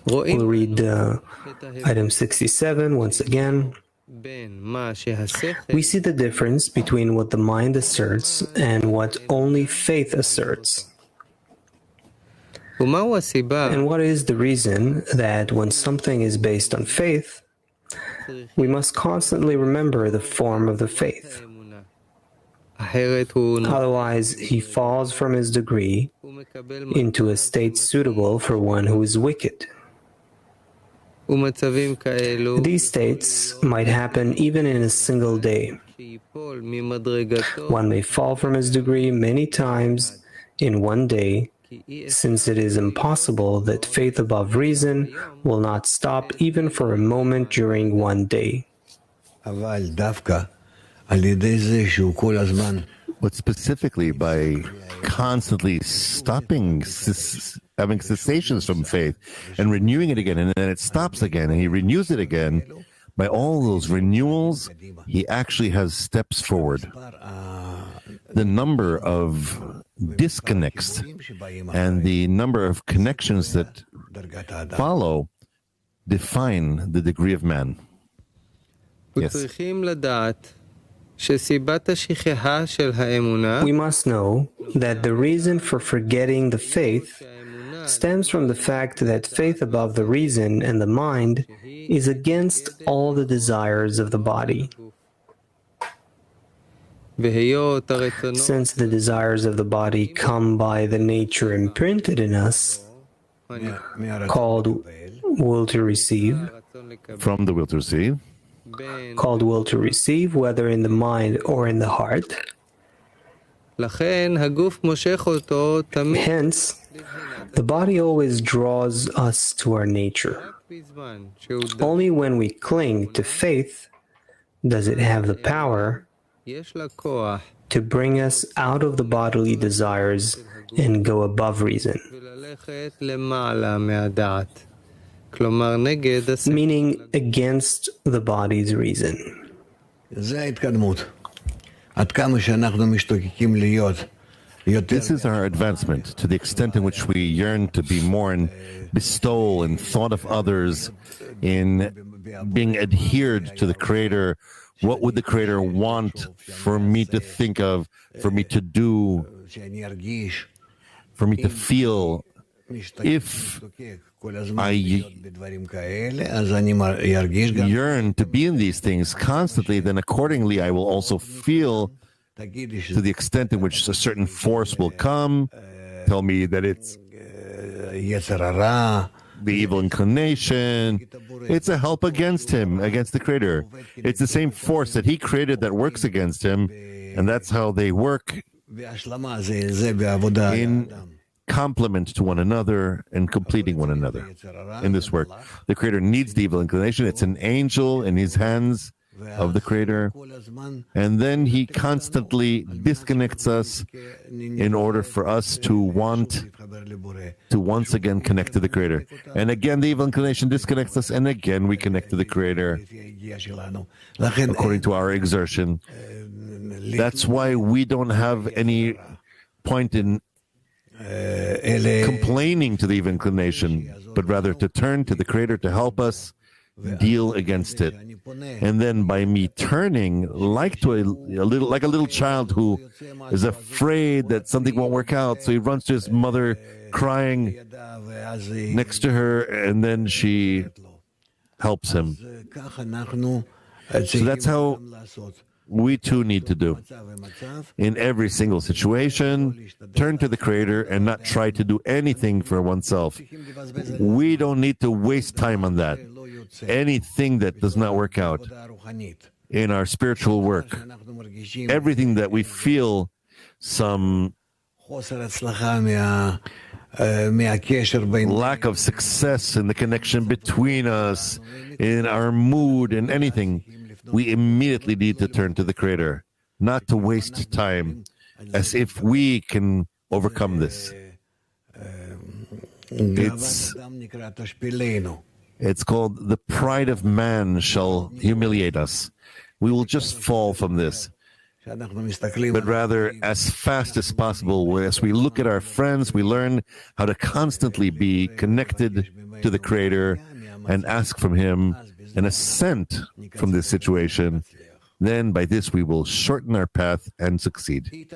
We'll read item 67 once again. We see the difference between what the mind asserts and what only faith asserts. And what is the reason that when something is based on faith, we must constantly remember the form of the faith? Otherwise, he falls from his degree into a state suitable for one who is wicked. These states might happen even in a single day. One may fall from his degree many times in one day, since it is impossible that faith above reason will not stop even for a moment during one day. But specifically by constantly stopping, having cessations from faith and renewing it again, and then it stops again, and he renews it again, by all those renewals, he actually has steps forward. The number of disconnects and the number of connections that follow define the degree of man. Yes. We must know that the reason for forgetting the faith stems from the fact that faith above the reason and the mind is against all the desires of the body. Since the desires of the body come by the nature imprinted in us, called will to receive, From the will to receive, called will to receive, whether in the mind or in the heart. Hence, the body always draws us to our nature. Only when we cling to faith does it have the power to bring us out of the bodily desires and go above reason, meaning against the body's reason. this is our advancement, to the extent in which we yearn to be more in bestowal and thought of others, in being adhered to the Creator. What would the Creator want for me to think of, for me to do, for me to feel? If I yearn to be in these things constantly, then accordingly I will also feel, to the extent in which a certain force will come, tell me that it's the evil inclination, it's a help against him, against the Creator. It's the same force that he created that works against him, and that's how they work in complement to one another and completing one another in this work. The Creator needs the evil inclination. It's an angel in his hands of the Creator, and then he constantly disconnects us in order for us to want to once again connect to the Creator. And again, the evil inclination disconnects us, and again we connect to the Creator according to our exertion. That's why we don't have any point in complaining to the evil inclination, but rather to turn to the Creator to help us deal against it. And then by me turning like a little child who is afraid that something won't work out, so he runs to his mother crying next to her, and then she helps him. So that's how we too need to do. In every single situation, turn to the Creator and not try to do anything for oneself. We don't need to waste time on that. Anything that does not work out in our spiritual work, everything that we feel some lack of success in the connection between us, in our mood, in anything, we immediately need to turn to the Creator, not to waste time, as if we can overcome this. It's called the pride of man shall humiliate us. We will just fall from this. But rather, as fast as possible, as we look at our friends, we learn how to constantly be connected to the Creator and ask from Him an ascent from this situation, then by this we will shorten our path and succeed.